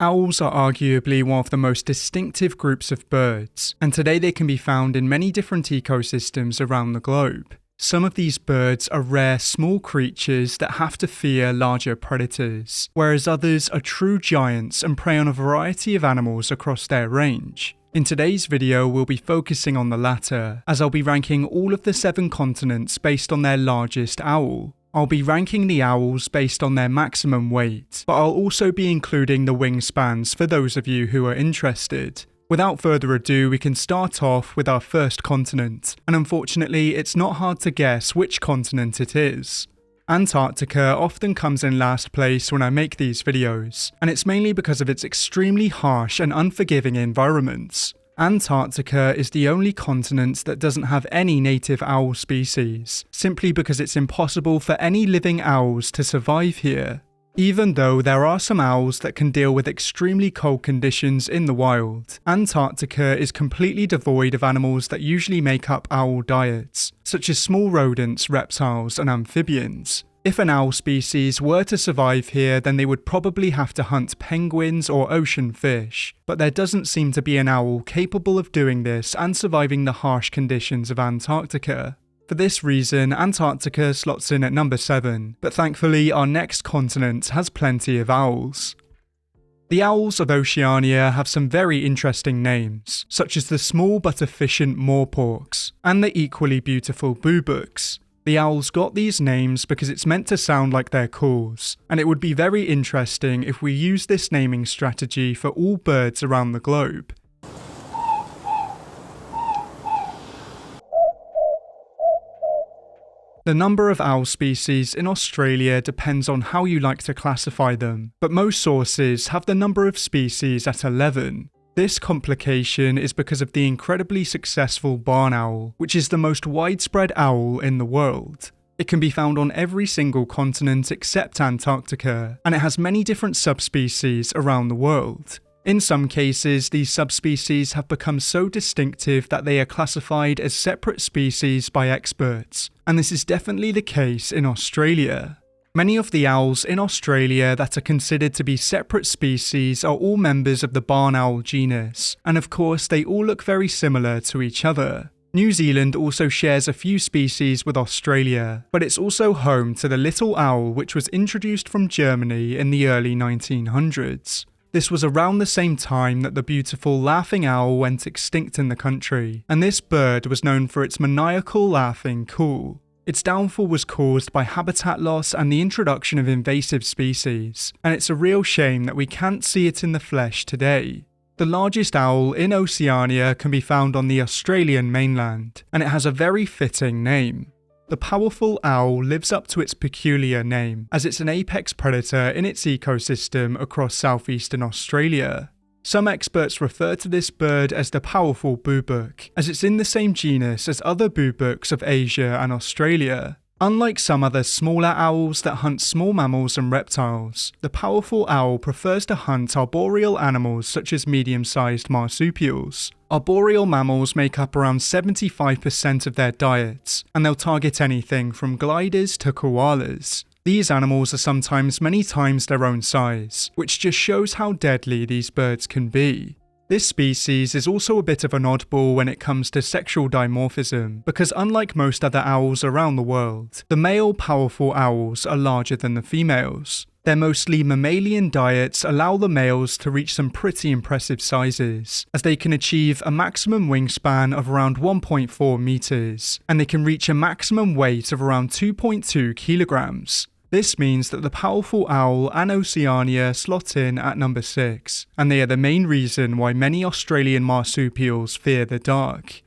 Owls are arguably one of the most distinctive groups of birds, and today they can be found in many different ecosystems around the globe. Some of these birds are rare small creatures that have to fear larger predators, whereas others are true giants and prey on a variety of animals across their range. In today's video, we'll be focusing on the latter, as I'll be ranking all of the 7 continents based on their largest owl. I'll be ranking the owls based on their maximum weight, but I'll also be including the wingspans for those of you who are interested. Without further ado, we can start off with our first continent, and unfortunately it's not hard to guess which continent it is. Antarctica often comes in last place when I make these videos, and it's mainly because of its extremely harsh and unforgiving environments. Antarctica is the only continent that doesn't have any native owl species, simply because it's impossible for any living owls to survive here. Even though there are some owls that can deal with extremely cold conditions in the wild, Antarctica is completely devoid of animals that usually make up owl diets, such as small rodents, reptiles, and amphibians. If an owl species were to survive here, then they would probably have to hunt penguins or ocean fish, but there doesn't seem to be an owl capable of doing this and surviving the harsh conditions of Antarctica. For this reason, Antarctica slots in at number 7, but thankfully our next continent has plenty of owls. The owls of Oceania have some very interesting names, such as the small but efficient moorporks, and the equally beautiful boobuks. The owls got these names because it's meant to sound like their calls, and it would be very interesting if we use this naming strategy for all birds around the globe. The number of owl species in Australia depends on how you like to classify them, but most sources have the number of species at 11. This complication is because of the incredibly successful barn owl, which is the most widespread owl in the world. It can be found on every single continent except Antarctica, and it has many different subspecies around the world. In some cases, these subspecies have become so distinctive that they are classified as separate species by experts, and this is definitely the case in Australia. Many of the owls in Australia that are considered to be separate species are all members of the barn owl genus, and of course they all look very similar to each other. New Zealand also shares a few species with Australia, but it's also home to the little owl which was introduced from Germany in the early 1900s. This was around the same time that the beautiful laughing owl went extinct in the country, and this bird was known for its maniacal laughing call. Its downfall was caused by habitat loss and the introduction of invasive species, and it's a real shame that we can't see it in the flesh today. The largest owl in Oceania can be found on the Australian mainland, and it has a very fitting name. The powerful owl lives up to its peculiar name, as it's an apex predator in its ecosystem across southeastern Australia. Some experts refer to this bird as the powerful boobook, as it's in the same genus as other boobuks of Asia and Australia. Unlike some other smaller owls that hunt small mammals and reptiles, the powerful owl prefers to hunt arboreal animals such as medium-sized marsupials. Arboreal mammals make up around 75% of their diets, and they'll target anything from gliders to koalas. These animals are sometimes many times their own size, which just shows how deadly these birds can be. This species is also a bit of an oddball when it comes to sexual dimorphism, because unlike most other owls around the world, the male powerful owls are larger than the females. Their mostly mammalian diets allow the males to reach some pretty impressive sizes, as they can achieve a maximum wingspan of around 1.4 meters, and they can reach a maximum weight of around 2.2 kilograms. This means that the powerful owl and Oceania slot in at number 6, and they are the main reason why many Australian marsupials fear the dark.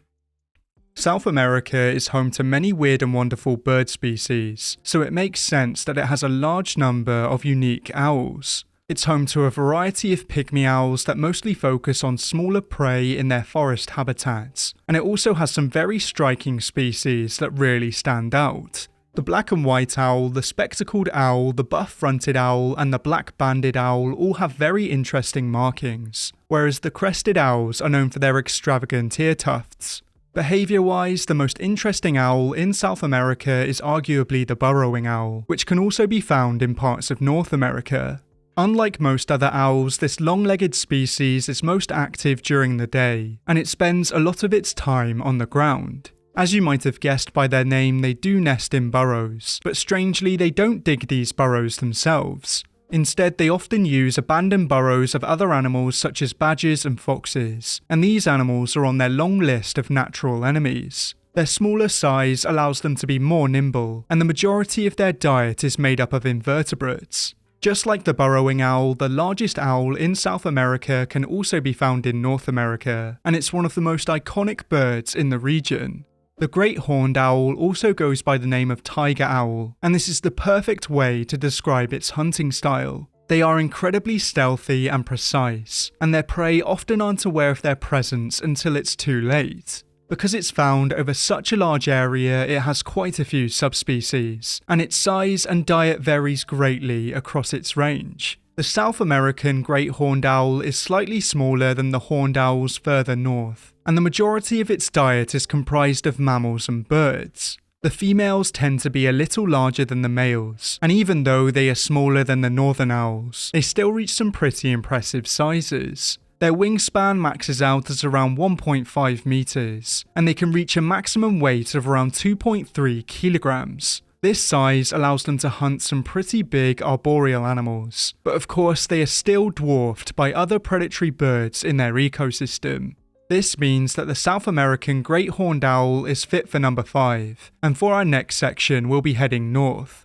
South America is home to many weird and wonderful bird species, so it makes sense that it has a large number of unique owls. It's home to a variety of pygmy owls that mostly focus on smaller prey in their forest habitats, and it also has some very striking species that really stand out. The black and white owl, the spectacled owl, the buff-fronted owl, and the black-banded owl all have very interesting markings, whereas the crested owls are known for their extravagant ear tufts. Behaviour-wise, the most interesting owl in South America is arguably the burrowing owl, which can also be found in parts of North America. Unlike most other owls, this long-legged species is most active during the day, and it spends a lot of its time on the ground. As you might have guessed by their name, they do nest in burrows, but strangely they don't dig these burrows themselves. Instead, they often use abandoned burrows of other animals such as badgers and foxes, and these animals are on their long list of natural enemies. Their smaller size allows them to be more nimble, and the majority of their diet is made up of invertebrates. Just like the burrowing owl, the largest owl in South America can also be found in North America, and it's one of the most iconic birds in the region. The great horned owl also goes by the name of tiger owl, and this is the perfect way to describe its hunting style. They are incredibly stealthy and precise, and their prey often aren't aware of their presence until it's too late. Because it's found over such a large area, it has quite a few subspecies, and its size and diet varies greatly across its range. The South American great horned owl is slightly smaller than the horned owls further north, and the majority of its diet is comprised of mammals and birds. The females tend to be a little larger than the males, and even though they are smaller than the northern owls, they still reach some pretty impressive sizes. Their wingspan maxes out at around 1.5 meters, and they can reach a maximum weight of around 2.3 kilograms. This size allows them to hunt some pretty big arboreal animals, but of course they are still dwarfed by other predatory birds in their ecosystem. This means that the South American great horned owl is fit for number 5, and for our next section we'll be heading north.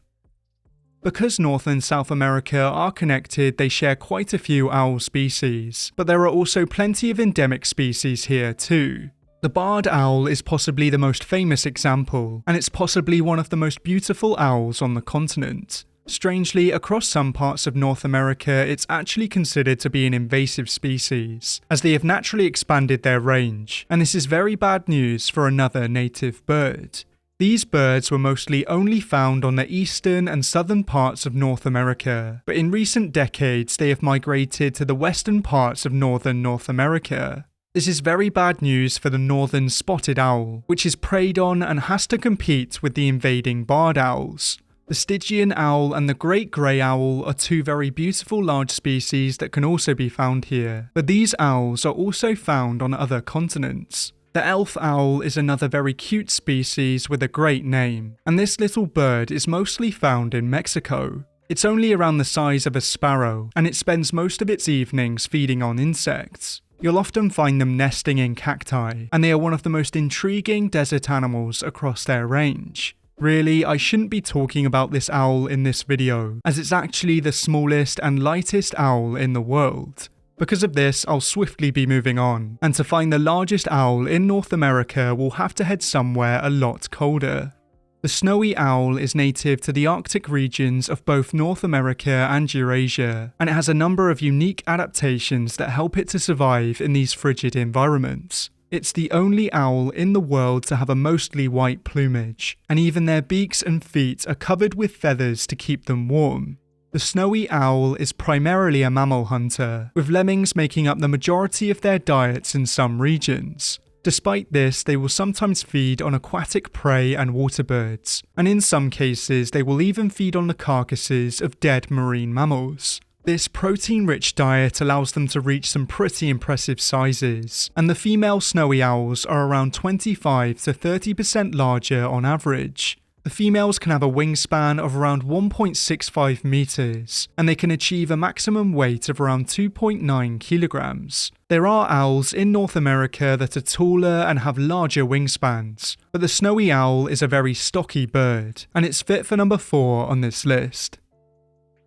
Because North and South America are connected, they share quite a few owl species, but there are also plenty of endemic species here too. The barred owl is possibly the most famous example, and it's possibly one of the most beautiful owls on the continent. Strangely, across some parts of North America, it's actually considered to be an invasive species, as they have naturally expanded their range, and this is very bad news for another native bird. These birds were mostly only found on the eastern and southern parts of North America, but in recent decades they have migrated to the western parts of northern North America. This is very bad news for the northern spotted owl, which is preyed on and has to compete with the invading barred owls. The Stygian owl and the great grey owl are two very beautiful large species that can also be found here, but these owls are also found on other continents. The elf owl is another very cute species with a great name, and this little bird is mostly found in Mexico. It's only around the size of a sparrow, and it spends most of its evenings feeding on insects. You'll often find them nesting in cacti, and they are one of the most intriguing desert animals across their range. Really, I shouldn't be talking about this owl in this video, as it's actually the smallest and lightest owl in the world. Because of this, I'll swiftly be moving on, and to find the largest owl in North America, we'll have to head somewhere a lot colder. The snowy owl is native to the Arctic regions of both North America and Eurasia, and it has a number of unique adaptations that help it to survive in these frigid environments. It's the only owl in the world to have a mostly white plumage, and even their beaks and feet are covered with feathers to keep them warm. The snowy owl is primarily a mammal hunter, with lemmings making up the majority of their diets in some regions. Despite this, they will sometimes feed on aquatic prey and water birds, and in some cases they will even feed on the carcasses of dead marine mammals. This protein-rich diet allows them to reach some pretty impressive sizes, and the female snowy owls are around 25 to 30% larger on average. The females can have a wingspan of around 1.65 meters, and they can achieve a maximum weight of around 2.9 kilograms. There are owls in North America that are taller and have larger wingspans, but the snowy owl is a very stocky bird, and it's fit for number 4 on this list.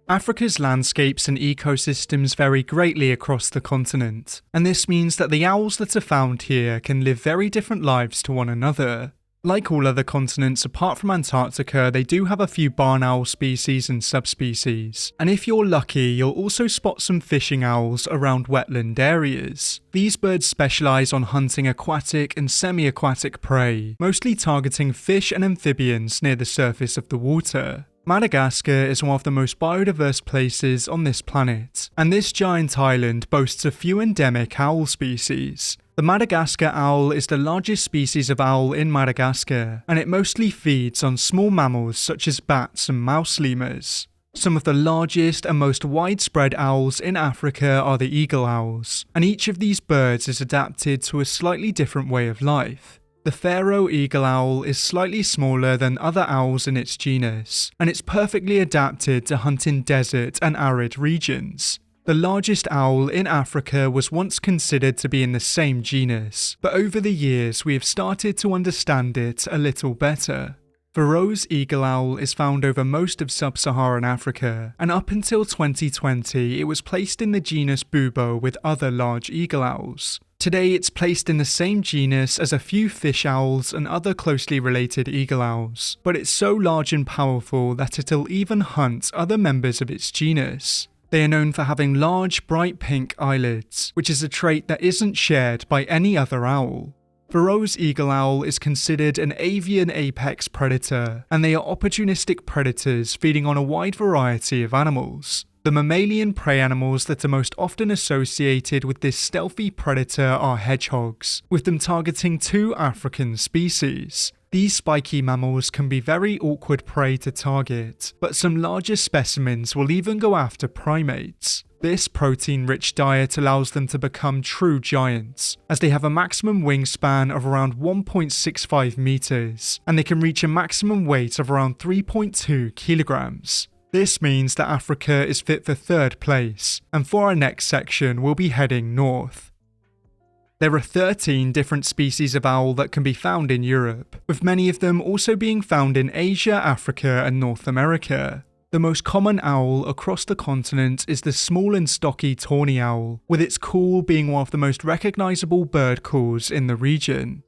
Africa's landscapes and ecosystems vary greatly across the continent, and this means that the owls that are found here can live very different lives to one another. Like all other continents apart from Antarctica, they do have a few barn owl species and subspecies, and if you're lucky, you'll also spot some fishing owls around wetland areas. These birds specialise on hunting aquatic and semi-aquatic prey, mostly targeting fish and amphibians near the surface of the water. Madagascar is one of the most biodiverse places on this planet, and this giant island boasts a few endemic owl species. The Madagascar owl is the largest species of owl in Madagascar, and it mostly feeds on small mammals such as bats and mouse lemurs. Some of the largest and most widespread owls in Africa are the eagle owls, and each of these birds is adapted to a slightly different way of life. The Pharaoh eagle owl is slightly smaller than other owls in its genus, and it's perfectly adapted to hunt in desert and arid regions. The largest owl in Africa was once considered to be in the same genus, but over the years we have started to understand it a little better. Pharaoh's eagle owl is found over most of sub-Saharan Africa, and up until 2020 it was placed in the genus Bubo with other large eagle owls. Today it's placed in the same genus as a few fish owls and other closely related eagle owls, but it's so large and powerful that it'll even hunt other members of its genus. They are known for having large, bright pink eyelids, which is a trait that isn't shared by any other owl. Pharaoh's eagle owl is considered an avian apex predator, and they are opportunistic predators feeding on a wide variety of animals. The mammalian prey animals that are most often associated with this stealthy predator are hedgehogs, with them targeting 2 African species. These spiky mammals can be very awkward prey to target, but some larger specimens will even go after primates. This protein-rich diet allows them to become true giants, as they have a maximum wingspan of around 1.65 meters, and they can reach a maximum weight of around 3.2 kilograms. This means that Africa is fit for 3rd place, and for our next section we'll be heading north. There are 13 different species of owl that can be found in Europe, with many of them also being found in Asia, Africa and North America. The most common owl across the continent is the small and stocky tawny owl, with its call being one of the most recognisable bird calls in the region.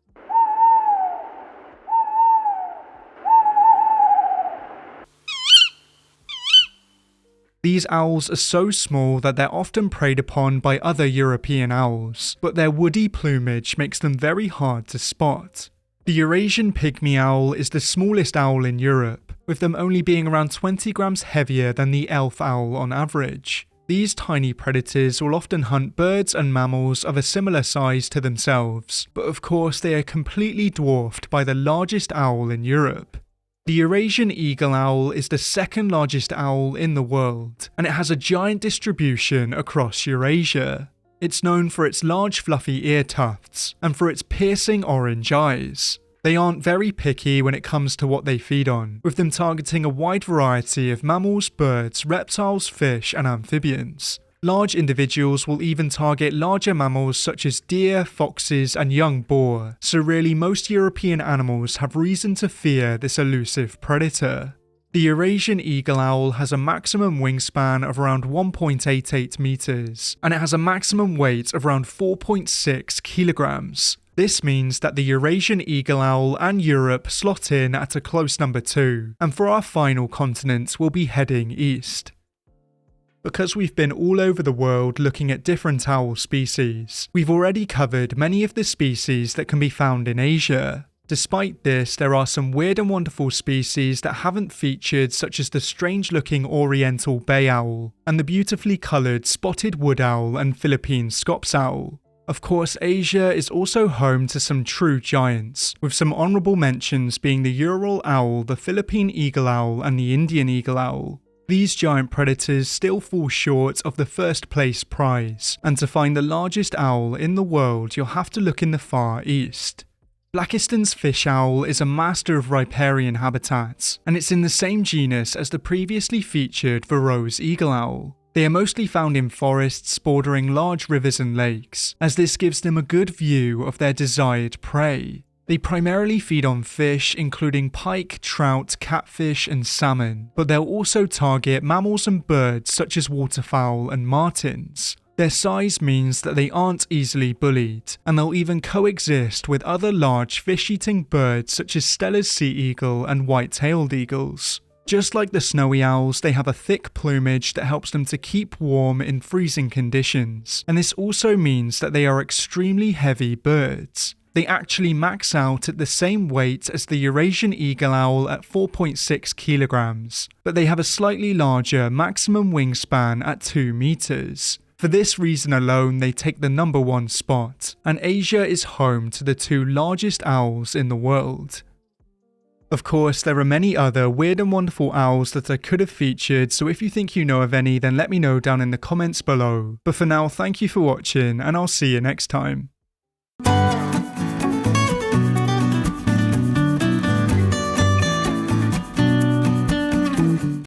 These owls are so small that they're often preyed upon by other European owls, but their woody plumage makes them very hard to spot. The Eurasian pygmy owl is the smallest owl in Europe, with them only being around 20 grams heavier than the elf owl on average. These tiny predators will often hunt birds and mammals of a similar size to themselves, but of course they are completely dwarfed by the largest owl in Europe. The Eurasian eagle owl is the 2nd largest owl in the world, and it has a giant distribution across Eurasia. It's known for its large fluffy ear tufts, and for its piercing orange eyes. They aren't very picky when it comes to what they feed on, with them targeting a wide variety of mammals, birds, reptiles, fish and amphibians. Large individuals will even target larger mammals such as deer, foxes and young boar, so really most European animals have reason to fear this elusive predator. The Eurasian eagle owl has a maximum wingspan of around 1.88 meters, and it has a maximum weight of around 4.6 kilograms. This means that the Eurasian eagle owl and Europe slot in at a close number 2, and for our final continent we'll be heading east. Because we've been all over the world looking at different owl species, we've already covered many of the species that can be found in Asia. Despite this, there are some weird and wonderful species that haven't featured, such as the strange-looking oriental bay owl, and the beautifully coloured spotted wood owl and Philippine scops owl. Of course, Asia is also home to some true giants, with some honourable mentions being the Ural owl, the Philippine eagle owl and the Indian eagle owl. These giant predators still fall short of the 1st place prize, and to find the largest owl in the world you'll have to look in the Far East. Blakiston's fish owl is a master of riparian habitats, and it's in the same genus as the previously featured Pharaoh's eagle owl. They are mostly found in forests bordering large rivers and lakes, as this gives them a good view of their desired prey. They primarily feed on fish, including pike, trout, catfish and salmon, but they'll also target mammals and birds such as waterfowl and martins. Their size means that they aren't easily bullied, and they'll even coexist with other large fish-eating birds such as Steller's sea eagle and white-tailed eagles. Just like the snowy owls, they have a thick plumage that helps them to keep warm in freezing conditions, and this also means that they are extremely heavy birds. They actually max out at the same weight as the Eurasian eagle owl at 4.6 kilograms, but they have a slightly larger maximum wingspan at 2 meters. For this reason alone, they take the number 1 spot, and Asia is home to the 2 largest owls in the world. Of course, there are many other weird and wonderful owls that I could have featured, so if you think you know of any, then let me know down in the comments below. But for now, thank you for watching, and I'll see you next time.